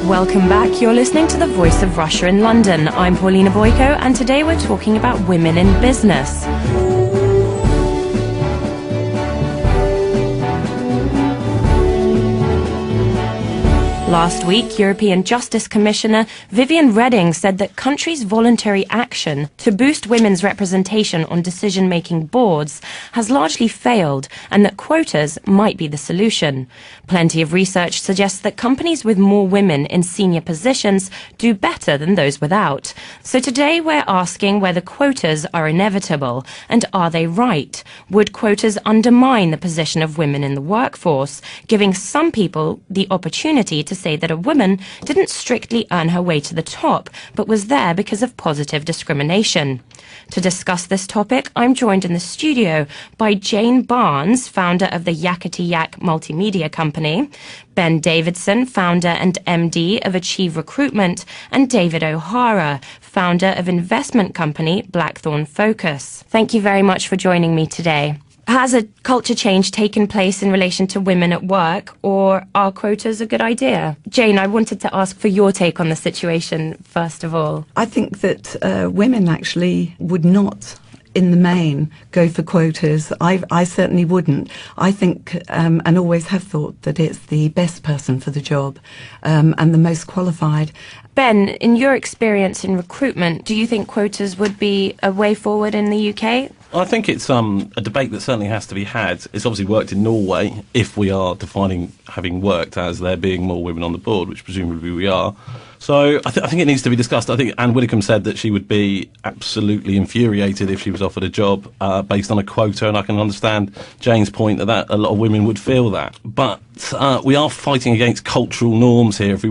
Welcome back. You're listening to The Voice of Russia in London. I'm Paulina Boyko, and today we're talking about women in business. Last week, European Justice Commissioner Viviane Reding said that countries' voluntary action to boost women's representation on decision-making boards has largely failed and that quotas might be the solution. Plenty of research suggests that companies with more women in senior positions do better than those without. So today we're asking whether quotas are inevitable and are they right? Would quotas undermine the position of women in the workforce, giving some people the opportunity to say that a woman didn't strictly earn her way to the top, but was there because of positive discrimination? To discuss this topic, I'm joined in the studio by Jane Barnes, founder of the Yakety Yak Multimedia Company, Ben Davidson, founder and MD of Achieve Recruitment, and David O'Hara, founder of investment company Blackthorn Focus. Thank you very much for joining me today. Has a culture change taken place in relation to women at work, or are quotas a good idea? Jane, I wanted to ask for your take on the situation, first of all. I think that women actually would not, in the main, go for quotas. I certainly wouldn't. I think, and always have thought, that it's the best person for the job and the most qualified. Ben, in your experience in recruitment, do you think quotas would be a way forward in the UK? I think it's a debate that certainly has to be had. It's obviously worked in Norway, if we are defining having worked as there being more women on the board, which presumably we are. So I think it needs to be discussed. I think Anne Widdecombe said that she would be absolutely infuriated if she was offered a job based on a quota, and I can understand Jane's point that a lot of women would feel that. But we are fighting against cultural norms here. If we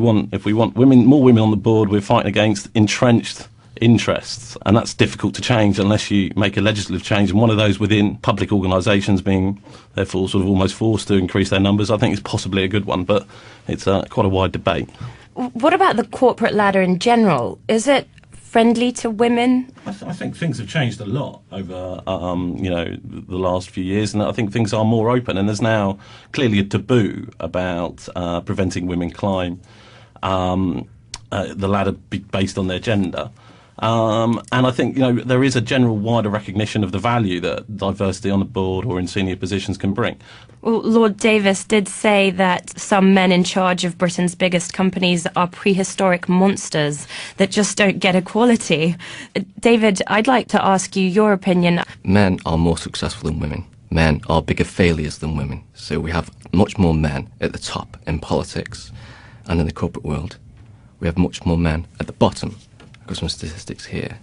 want more women on the board, we're fighting against entrenched interests, and that's difficult to change unless you make a legislative change, and one of those within public organisations being therefore sort of almost forced to increase their numbers, I think is possibly a good one, but it's quite a wide debate. What about the corporate ladder in general? Is it friendly to women? I think things have changed a lot over the last few years, and I think things are more open, and there's now clearly a taboo about preventing women climb the ladder based on their gender. And I think, there is a general wider recognition of the value that diversity on the board or in senior positions can bring. Well, Lord Davis did say that some men in charge of Britain's biggest companies are prehistoric monsters that just don't get equality. David, I'd like to ask you your opinion. Men are more successful than women. Men are bigger failures than women. So we have much more men at the top in politics and in the corporate world. We have much more men at the bottom. I've got some statistics here.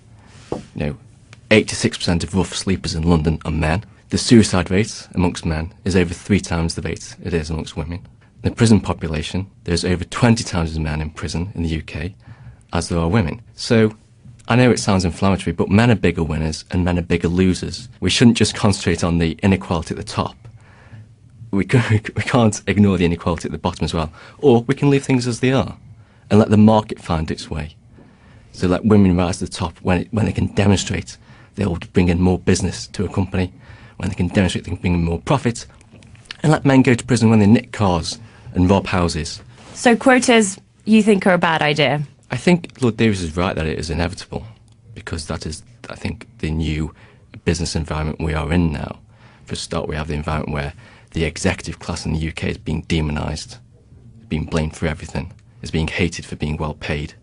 86% of rough sleepers in London are men. The suicide rate amongst men is over 3 times the rate it is amongst women. The prison population, there's over 20 times as men in prison in the UK as there are women. So I know it sounds inflammatory, but men are bigger winners and men are bigger losers. We shouldn't just concentrate on the inequality at the top. We can't ignore the inequality at the bottom as well. Or we can leave things as they are and let the market find its way. So let women rise to the top when they can demonstrate they're able to bring in more business to a company, when they can demonstrate they can bring in more profit, and let men go to prison when they nick cars and rob houses. So quotas, you think, are a bad idea? I think Lord Davis is right that it is inevitable, because that is, I think, the new business environment we are in now. For a start, we have the environment where the executive class in the UK is being demonised, being blamed for everything, is being hated for being well paid.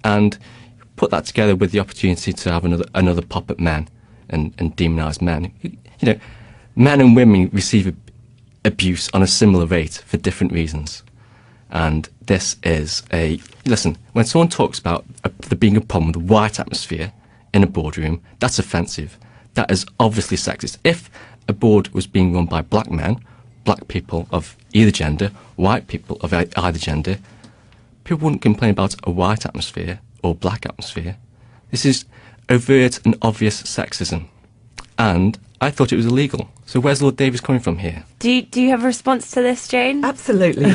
And put that together with the opportunity to have another pop at men and demonise men. Men and women receive abuse on a similar rate for different reasons. And this is listen, when someone talks about there being a problem with the white atmosphere in a boardroom, that's offensive. That is obviously sexist. If a board was being run by black men, black people of either gender, white people of either gender, people wouldn't complain about a white atmosphere or black atmosphere. This is overt and obvious sexism. And I thought it was illegal. So where's Lord Davies coming from here? Do you have a response to this, Jane? Absolutely.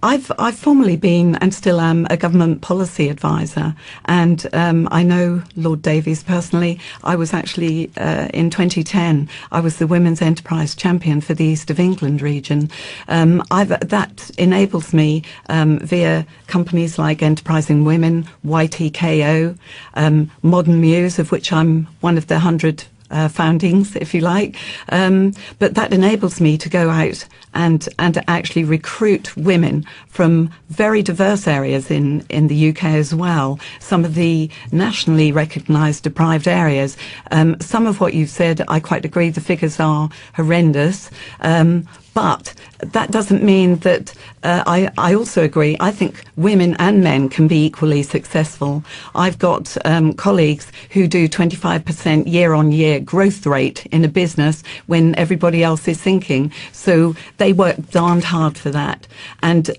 I've formerly been and still am a government policy advisor, and I know Lord Davies personally. I was actually in 2010. I was the Women's Enterprise Champion for the East of England region. That enables me via companies like Enterprising Women, YTKO, Modern Muse, of which I'm one of the 100 foundings, if you like. But that enables me to go out and actually recruit women from very diverse areas in the UK as well. Some of the nationally recognised deprived areas. Some of what you've said, I quite agree, the figures are horrendous. But that doesn't mean that I also agree. I think women and men can be equally successful. I've got colleagues who do 25% year-on-year growth rate in a business when everybody else is sinking. So they work darned hard for that. And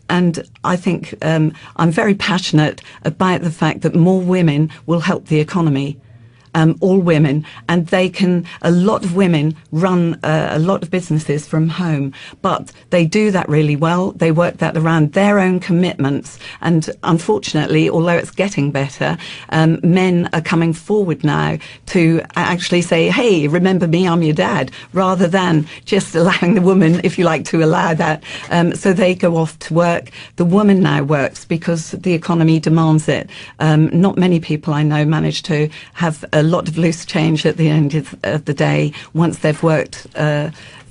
I think I'm very passionate about the fact that more women will help the economy. All women, and a lot of women run a lot of businesses from home, but they do that really well. They work that around their own commitments, and unfortunately, although it's getting better, men are coming forward now to actually say, hey, remember me, I'm your dad, rather than just allowing the woman, if you like, to allow that. So they go off to work. The woman now works because the economy demands it. Not many people I know manage to have a lot of loose change at the end of the day once they've worked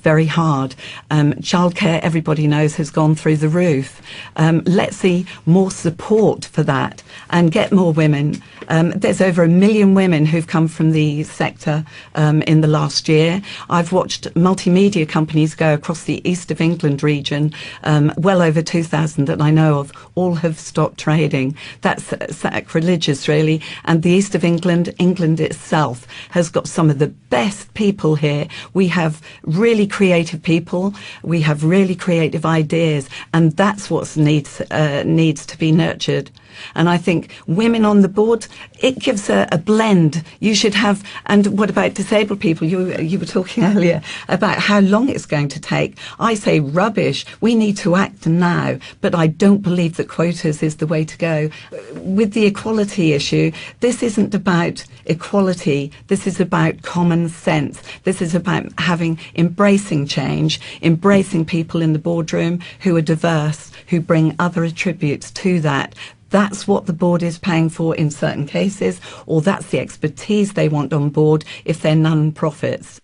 very hard. Childcare, everybody knows, has gone through the roof. Let's see more support for that and get more women. There's over 1 million women who've come from the sector in the last year. I've watched multimedia companies go across the East of England region, well over 2,000 that I know of, all have stopped trading. That's sacrilegious, really. And the East of England, England itself, has got some of the best people here. We have really creative people. We have really creative ideas, and that's what needs to be nurtured. And I think women on the board, it gives a blend. You should have, and what about disabled people? You were talking earlier about how long it's going to take. I say rubbish. We need to act now, but I don't believe that quotas is the way to go. With the equality issue, this isn't about equality. This is about common sense. This is about embracing change, embracing people in the boardroom who are diverse, who bring other attributes to that. That's what the board is paying for in certain cases, or that's the expertise they want on board if they're non-profits.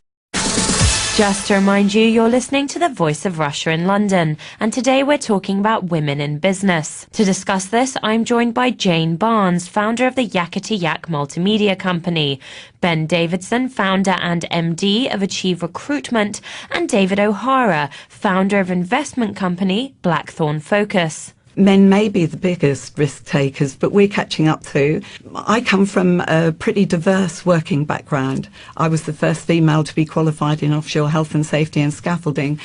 Just to remind you, you're listening to the Voice of Russia in London, and today we're talking about women in business. To discuss this, I'm joined by Jane Barnes, founder of the Yakety Yak Multimedia Company, Ben Davidson, founder and MD of Achieve Recruitment, and David O'Hara, founder of investment company Blackthorn Focus. Men may be the biggest risk takers, but we're catching up too. I come from a pretty diverse working background. I was the first female to be qualified in offshore health and safety and scaffolding.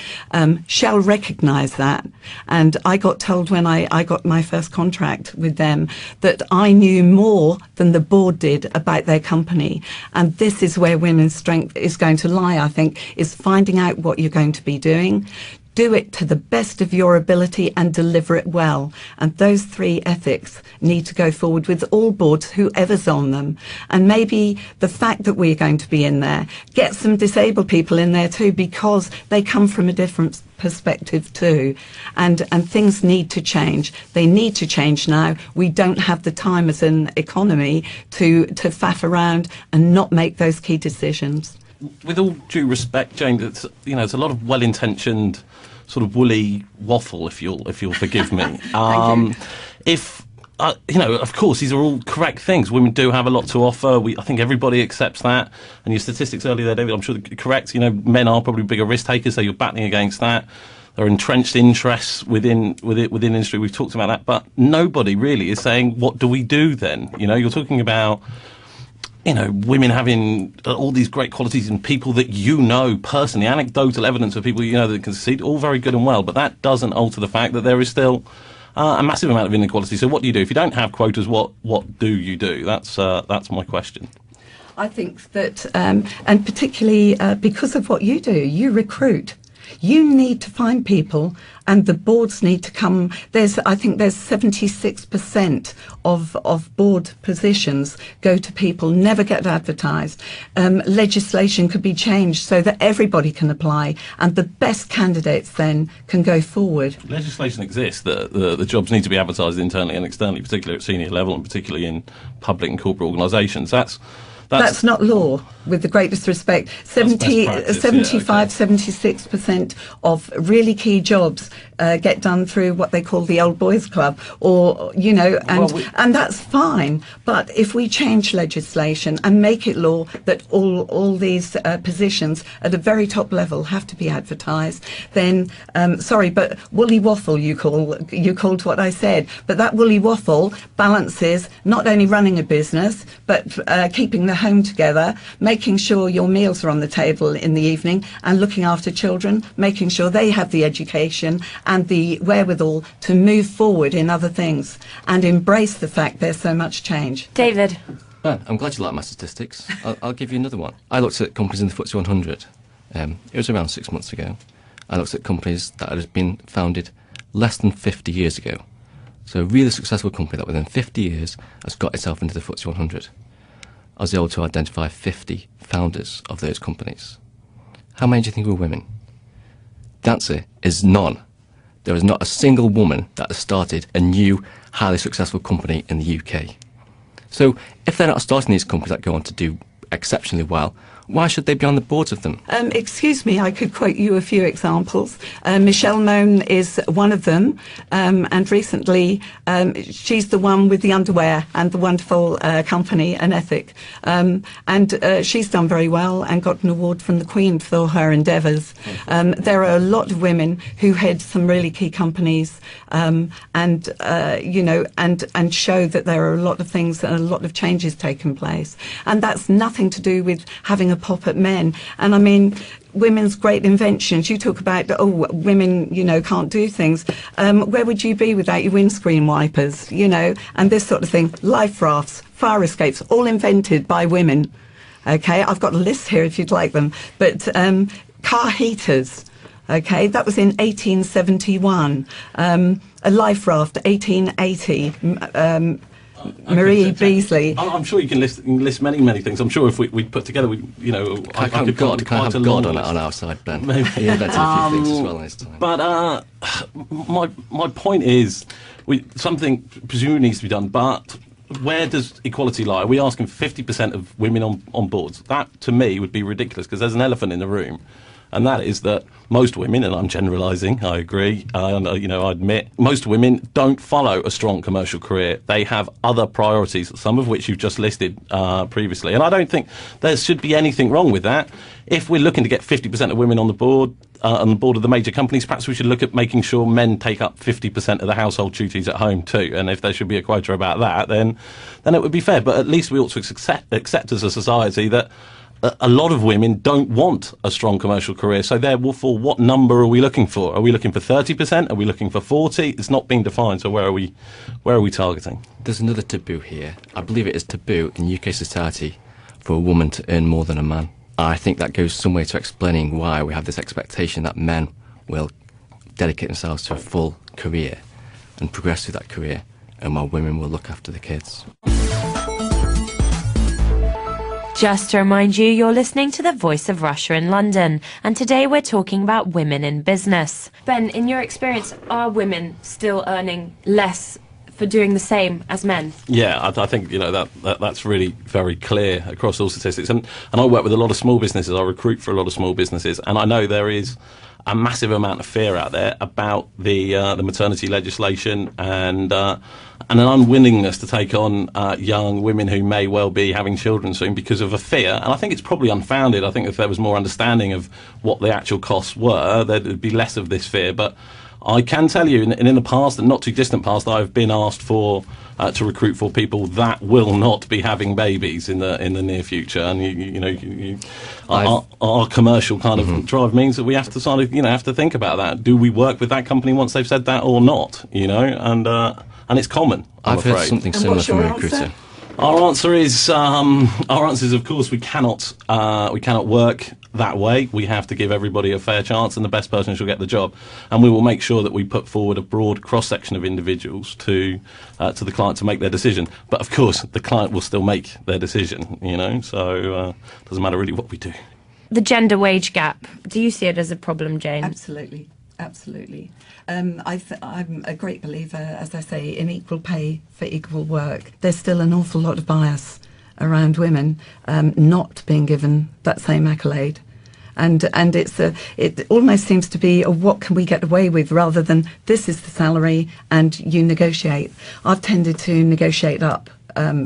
Shell recognise that. And I got told when I got my first contract with them that I knew more than the board did about their company. And this is where women's strength is going to lie, I think, is finding out what you're going to be doing. Do it to the best of your ability and deliver it well. And those three ethics need to go forward with all boards, whoever's on them. And maybe the fact that we're going to be in there, get some disabled people in there too, because they come from a different perspective too. And things need to change. They need to change now. We don't have the time as an economy to faff around and not make those key decisions. With all due respect, Jane, it's a lot of well-intentioned sort of woolly waffle, if you'll forgive me. Of course, these are all correct things. Women do have a lot to offer. I think everybody accepts that. And your statistics earlier there, David, I'm sure are correct. Men are probably bigger risk takers, so you're battling against that. There are entrenched interests within industry. We've talked about that, but nobody really is saying, what do we do then? You're talking about women having all these great qualities and people that personally, anecdotal evidence of people that can succeed, all very good and well, but that doesn't alter the fact that there is still a massive amount of inequality. So what do you do? If you don't have quotas, what do you do? That's my question. I think that, and particularly because of what you do, you recruit. You need to find people, and the boards need to come. I think there's 76% of board positions go to people, never get advertised. Legislation could be changed so that everybody can apply, and the best candidates then can go forward. Legislation exists. The jobs need to be advertised internally and externally, particularly at senior level and particularly in public and corporate organisations. That's not law, with the greatest respect. 76% of really key jobs get done through what they call the old boys club, or, and that's fine. But if we change legislation and make it law that all these positions at a very top level have to be advertised, then, sorry, but woolly waffle you called what I said. But that woolly waffle balances not only running a business, but keeping the home together, making sure your meals are on the table in the evening, and looking after children, making sure they have the education and the wherewithal to move forward in other things and embrace the fact there's so much change. David. Ben, I'm glad you like my statistics. I'll give you another one. I looked at companies in the FTSE 100. It was around 6 months ago. I looked at companies that had been founded less than 50 years ago. So a really successful company that within 50 years has got itself into the FTSE 100. I was able to identify 50 founders of those companies. How many do you think were women? The answer is none. There is not a single woman that has started a new, highly successful company in the UK. So if they're not starting these companies that go on to do exceptionally well, why should they be on the boards of them? Excuse me, I could quote you a few examples. Michelle Moan is one of them, and recently she's the one with the underwear and the wonderful company, An Ethic. And she's done very well and got an award from the Queen for her endeavours. There are a lot of women who head some really key companies and show that there are a lot of things and a lot of changes taking place. And that's nothing to do with having a pop at men. And I mean, women's great inventions. You talk about, women, can't do things. Where would you be without your windscreen wipers, and this sort of thing? Life rafts, fire escapes, all invented by women. Okay, I've got a list here if you'd like them. But car heaters, okay, that was in 1871. A life raft, 1880. Marie Beasley. I'm sure you can list many things. I'm sure if we put together, I could God on our side, Ben. Maybe he invented a few things as well in his time. But my point is, something presumably needs to be done. But where does equality lie? Are we asking 50% of women on boards? That to me would be ridiculous, because there's an elephant in the room. And that is that most women, and I'm generalising, I agree, I admit, most women don't follow a strong commercial career. They have other priorities, some of which you've just listed previously. And I don't think there should be anything wrong with that. If we're looking to get 50% of women on the board of the major companies, perhaps we should look at making sure men take up 50% of the household duties at home too. And if there should be a quota about that, then it would be fair. But at least we ought to accept as a society that a lot of women don't want a strong commercial career. So therefore, what number are we looking for? Are we looking for 30%? Are we looking for 40%? It's not being defined. So where are we targeting? There's another taboo here. I believe it is taboo in UK society for a woman to earn more than a man. I think that goes some way to explaining why we have this expectation that men will dedicate themselves to a full career and progress through that career, and while women will look after the kids. Just to remind you, you're listening to the Voice of Russia in London, and today we're talking about women in business. Ben, in your experience, are women still earning less for doing the same as men? Yeah, I think that's really very clear across all statistics. And I work with a lot of small businesses. I recruit for a lot of small businesses, and I know there is a massive amount of fear out there about the maternity legislation and an unwillingness to take on young women who may well be having children soon because of a fear. And I think it's probably unfounded. I think if there was more understanding of what the actual costs were, there'd be less of this fear. But I can tell you, in the past, and not too distant past, I've been asked to recruit for people that will not be having babies in the near future, and our commercial kind of drive means that we have to sort of have to think about that. Do we work with that company once they've said that or not? And it's common. I've heard something similar from a recruiter. Our answer is, of course, we cannot work that way. We have to give everybody a fair chance, and the best person shall get the job. And we will make sure that we put forward a broad cross-section of individuals to the client to make their decision. But of course, the client will still make their decision. So it doesn't matter really what we do. The gender wage gap. Do you see it as a problem, Jane? Absolutely. I'm a great believer, as I say, in equal pay for equal work. There's still an awful lot of bias around women not being given that same accolade. And it almost seems to be a what can we get away with rather than this is the salary and you negotiate. I've tended to negotiate up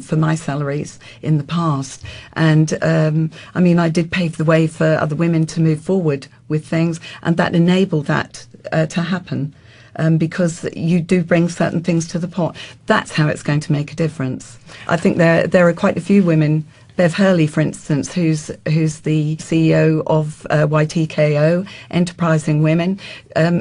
for my salaries in the past. And I did pave the way for other women to move forward with things, and that enabled that to happen. Because you do bring certain things to the pot. That's how it's going to make a difference. I think there are quite a few women. Bev Hurley, for instance, who's the CEO of YTKO, Enterprising Women.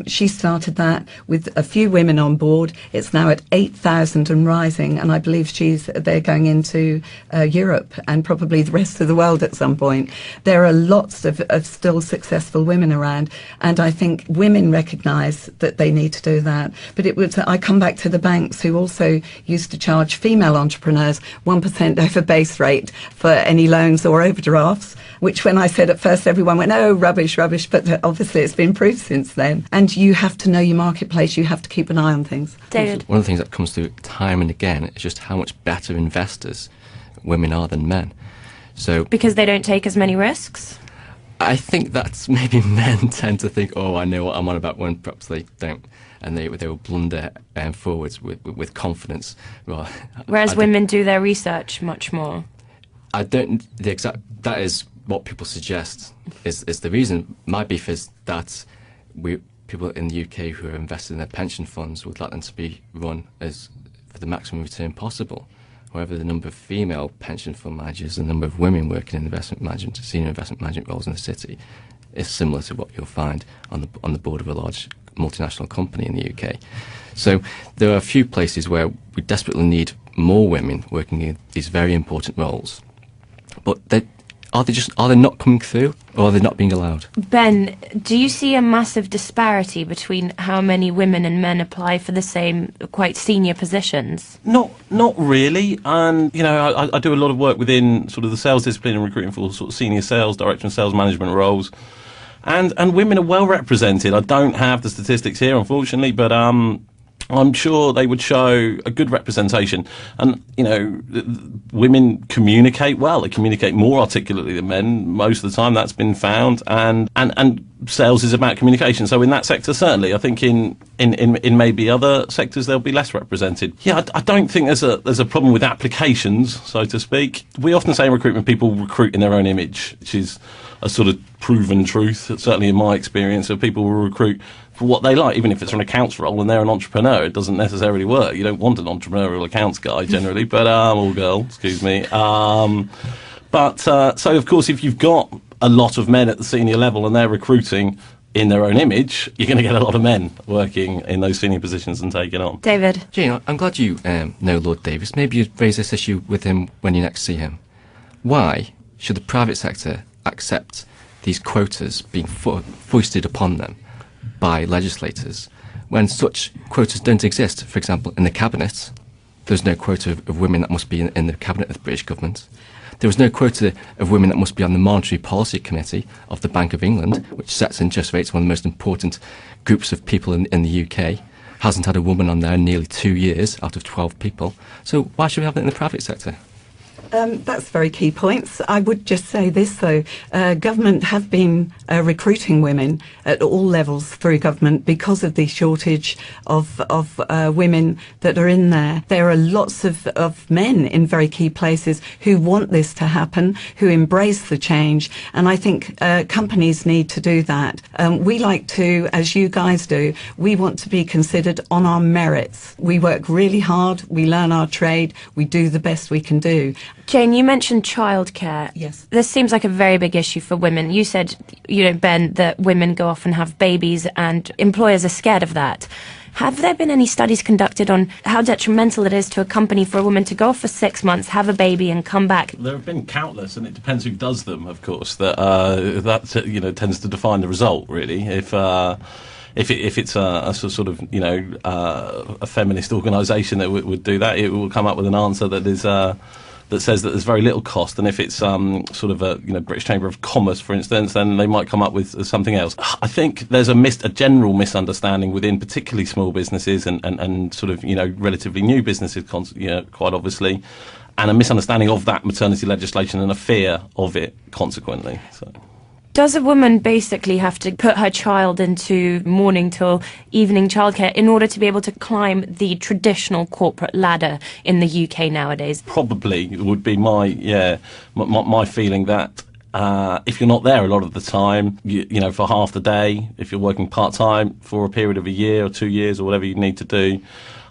She started that with a few women on board. It's now at 8,000 and rising, and I believe they're going into Europe and probably the rest of the world at some point. There are lots of still successful women around, and I think women recognise that they need to do that. But I come back to the banks who also used to charge female entrepreneurs 1% over base rate for any loans or overdrafts, which when I said at first everyone went, oh, rubbish, but obviously it's been proved since then. And you have to know your marketplace, you have to keep an eye on things. David? One of the things that comes through time and again is just how much better investors women are than men. So Because they don't take as many risks? I think that's maybe men tend to think, oh, I know what I'm on about, when perhaps they don't. And they will blunder forwards with confidence. Well, Whereas women do their research much more. That is what people suggest is the reason. My beef is that people in the UK who are invested in their pension funds would like them to be run as for the maximum return possible. However, the number of female pension fund managers and the number of women working in investment management, senior investment management roles in the city is similar to what you'll find on the board of a large multinational company in the UK. So there are a few places where we desperately need more women working in these very important roles. But are they not coming through, or are they not being allowed? Ben, do you see a massive disparity between how many women and men apply for the same quite senior positions? Not really. And I do a lot of work within sort of the sales discipline and recruiting for sort of senior sales director and sales management roles. And women are well represented. I don't have the statistics here, unfortunately, but I'm sure they would show a good representation. And, women communicate well. They communicate more articulately than men most of the time. That's been found. And sales is about communication. So in that sector, certainly. I think in maybe other sectors, they'll be less represented. Yeah, I don't think there's a problem with applications, so to speak. We often say in recruitment, people recruit in their own image, which is a sort of proven truth, certainly in my experience, of people will recruit for what they like, even if it's an accounts role and they're an entrepreneur. It doesn't necessarily work. You don't want an entrepreneurial accounts guy generally, but or girl, excuse me. So of course, if you've got a lot of men at the senior level and they're recruiting in their own image, you're going to get a lot of men working in those senior positions and taking on. David? Jane, I'm glad you know Lord Davis. Maybe you'd raise this issue with him when you next see him. Why should the private sector accept these quotas being foisted upon them by legislators when such quotas don't exist? For example, in the cabinet, there's no quota of women that must be in the cabinet of the British government. There was no quota of women that must be on the Monetary Policy Committee of the Bank of England, which sets interest rates, one of the most important groups of people in the UK. Hasn't had a woman on there in nearly 2 years out of 12 people. So why should we have it in the private sector? That's very key points. I would just say this, though. Government have been recruiting women at all levels through government because of the shortage of women that are in there. There are lots of men in very key places who want this to happen, who embrace the change, and I think companies need to do that. We like to, as you guys do, we want to be considered on our merits. We work really hard, we learn our trade, we do the best we can do. Jane, you mentioned childcare. Yes. This seems like a very big issue for women. You said, Ben, that women go off and have babies and employers are scared of that. Have there been any studies conducted on how detrimental it is to a company for a woman to go off for 6 months, have a baby and come back? There have been countless, and it depends who does them, of course, that tends to define the result, really. If it's a sort of a feminist organisation that would do that, it will come up with an answer that is that says that there's very little cost. And if it's sort of a British Chamber of Commerce, for instance, then they might come up with something else. I think there's a general misunderstanding within particularly small businesses and sort of relatively new businesses, quite obviously, and a misunderstanding of that maternity legislation and a fear of it consequently. So. Does a woman basically have to put her child into morning till evening childcare in order to be able to climb the traditional corporate ladder in the UK nowadays? Probably would be my feeling that if you're not there a lot of the time, for half the day, if you're working part-time for a period of a year or 2 years or whatever you need to do,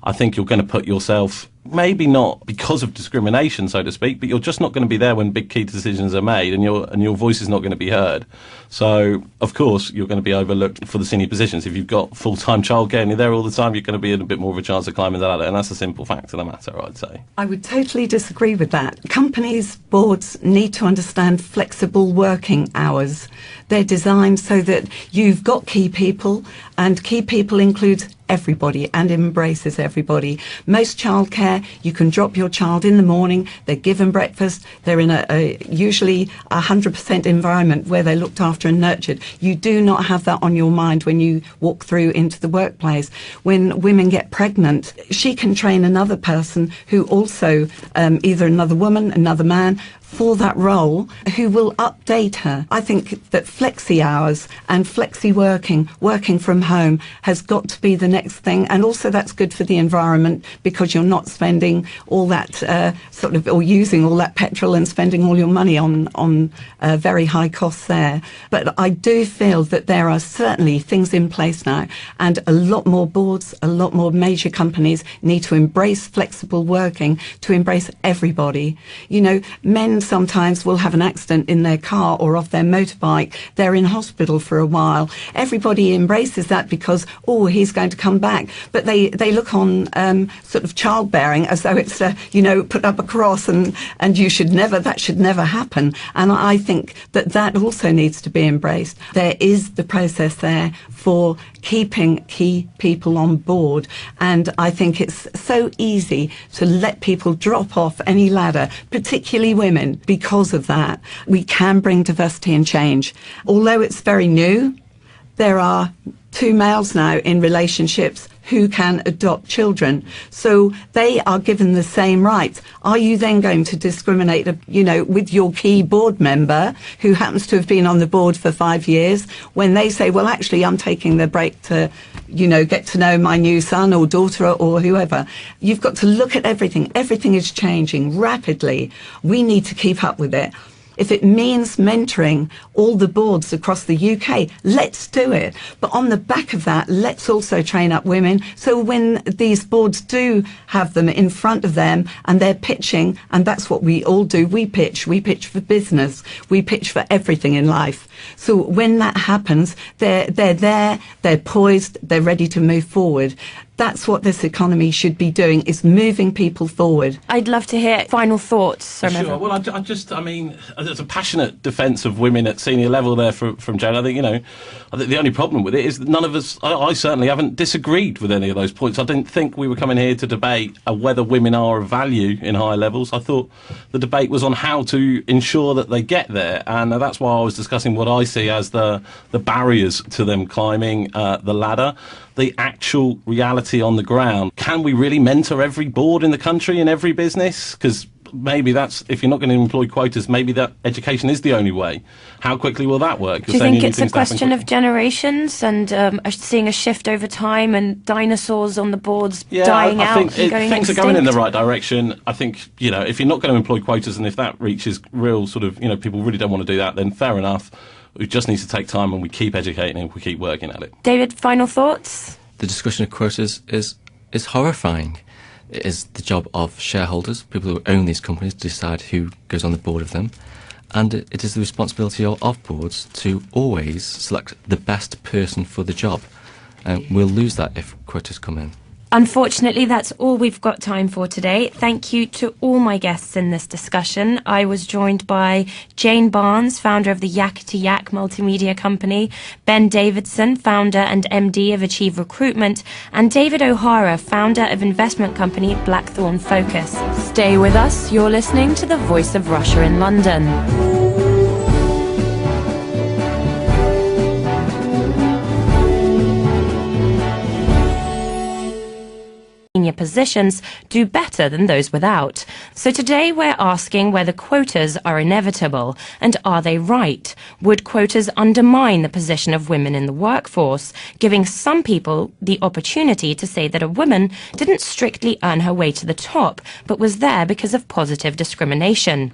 I think you're going to put yourself, maybe not because of discrimination, so to speak, but you're just not going to be there when big key decisions are made, and your voice is not going to be heard. So, of course, you're going to be overlooked for the senior positions. If you've got full-time childcare and you're there all the time, you're going to be in a bit more of a chance of climbing the ladder, and that's a simple fact of the matter, I'd say. I would totally disagree with that. Companies, boards need to understand flexible working hours. They're designed so that you've got key people, and key people includes everybody and embraces everybody. Most childcare, you can drop your child in the morning, they're given breakfast, they're in a usually 100% environment where they're looked after and nurtured. You do not have that on your mind when you walk through into the workplace. When women get pregnant, she can train another person who also, either another woman, another man, for that role, who will update her. I think that flexi hours and flexi working from home has got to be the next thing, and also that's good for the environment because you're not spending all that or using all that petrol and spending all your money on very high costs there. But I do feel that there are certainly things in place now, and a lot more boards, a lot more major companies need to embrace flexible working, to embrace everybody. Men sometimes will have an accident in their car or off their motorbike. They're in hospital for a while. Everybody embraces that because, he's going to come back. But they look on sort of childbearing as though it's, put up a cross and that should never happen. And I think that also needs to be embraced. There is the process there for keeping key people on board. And I think it's so easy to let people drop off any ladder, particularly women. Because of that, we can bring diversity and change. Although it's very new, there are 2 males now in relationships who can adopt children. So they are given the same rights. Are you then going to discriminate, with your key board member who happens to have been on the board for 5 years when they say, well, actually, I'm taking the break to, get to know my new son or daughter or whoever? You've got to look at everything. Everything is changing rapidly. We need to keep up with it. If it means mentoring all the boards across the UK, let's do it. But on the back of that, let's also train up women. So when these boards do have them in front of them and they're pitching, and that's what we all do, we pitch for business, we pitch for everything in life. So when that happens, they're there, they're poised, they're ready to move forward. That's what this economy should be doing, is moving people forward. I'd love to hear final thoughts, Sir Mevrouw. Sure. Well, there's a passionate defence of women at senior level there from Jane. I think, the only problem with it is that none of us, I certainly haven't disagreed with any of those points. I didn't think we were coming here to debate whether women are of value in higher levels. I thought the debate was on how to ensure that they get there, and that's why I was discussing what I see as the barriers to them climbing the ladder. The actual reality on the ground. Can we really mentor every board in the country and every business? Because maybe that's, if you're not going to employ quotas, maybe that education is the only way. How quickly will that work? Do you think it's a question of generations and seeing a shift over time and dinosaurs on the boards dying out? I think things are going in the right direction. I think, if you're not going to employ quotas and if that reaches real sort of, people really don't want to do that, then fair enough. We just need to take time and we keep educating and we keep working at it. David, final thoughts? The discussion of quotas is horrifying. It is the job of shareholders, people who own these companies, to decide who goes on the board of them. And it is the responsibility of boards to always select the best person for the job. We'll lose that if quotas come in. Unfortunately, that's all we've got time for today. Thank you to all my guests in this discussion. I was joined by Jane Barnes, founder of the Yak to Yak multimedia company, Ben Davidson, founder and MD of Achieve Recruitment, and David O'Hara, founder of investment company Blackthorn Focus. Stay with us. You're listening to the Voice of Russia in London. Senior positions do better than those without. So today we're asking whether quotas are inevitable, and are they right? Would quotas undermine the position of women in the workforce, giving some people the opportunity to say that a woman didn't strictly earn her way to the top, but was there because of positive discrimination?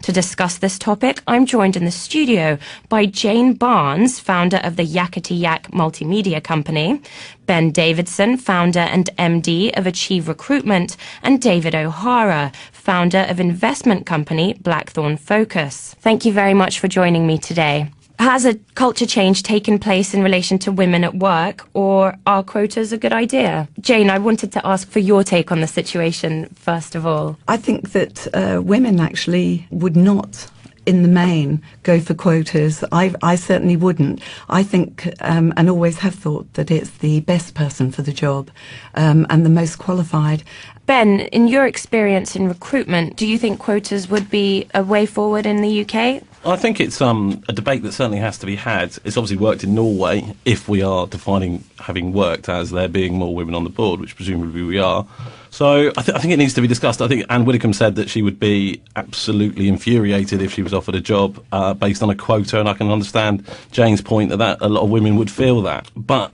To discuss this topic, I'm joined in the studio by Jane Barnes, founder of the Yak to Yak multimedia company, Ben Davidson, founder and MD of Achieve Recruitment, and David O'Hara, founder of investment company Blackthorn Focus. Thank you very much for joining me today. Has a culture change taken place in relation to women at work, or are quotas a good idea? Jane, I wanted to ask for your take on the situation first of all. I think that women actually would not, in the main, go for quotas. I certainly wouldn't. I think, and always have thought, that it's the best person for the job and the most qualified. Ben, in your experience in recruitment, do you think quotas would be a way forward in the UK? I think it's a debate that certainly has to be had. It's obviously worked in Norway, if we are defining having worked as there being more women on the board, which presumably we are. So I think it needs to be discussed. I think Anne Widdecombe said that she would be absolutely infuriated if she was offered a job based on a quota, and I can understand Jane's point that a lot of women would feel that. But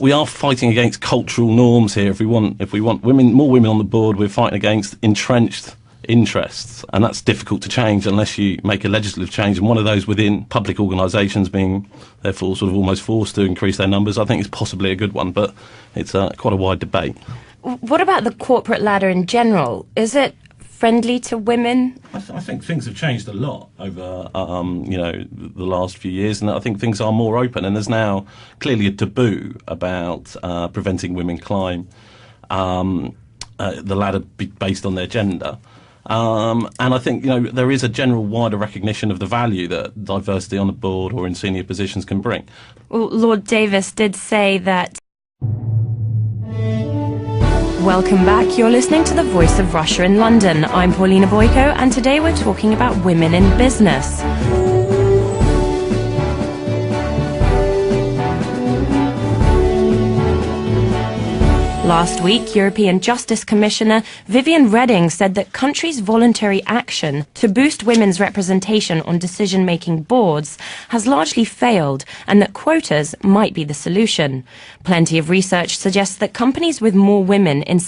we are fighting against cultural norms here. If we want more women on the board, we're fighting against entrenched interests, and that's difficult to change unless you make a legislative change, and one of those within public organisations being therefore sort of almost forced to increase their numbers, I think is possibly a good one, but it's quite a wide debate. What about the corporate ladder in general? Is it friendly to women? I think things have changed a lot over the last few years, and I think things are more open, and there's now clearly a taboo about preventing women climb the ladder based on their gender. And I think there is a general wider recognition of the value that diversity on the board or in senior positions can bring. Well, Lord Davis did say that. Welcome back. You're listening to the Voice of Russia in London. I'm Paulina Boyko, and today we're talking about women in business. Last week, European Justice Commissioner Viviane Reding said that countries' voluntary action to boost women's representation on decision-making boards has largely failed, and that quotas might be the solution. Plenty of research suggests that companies with more women in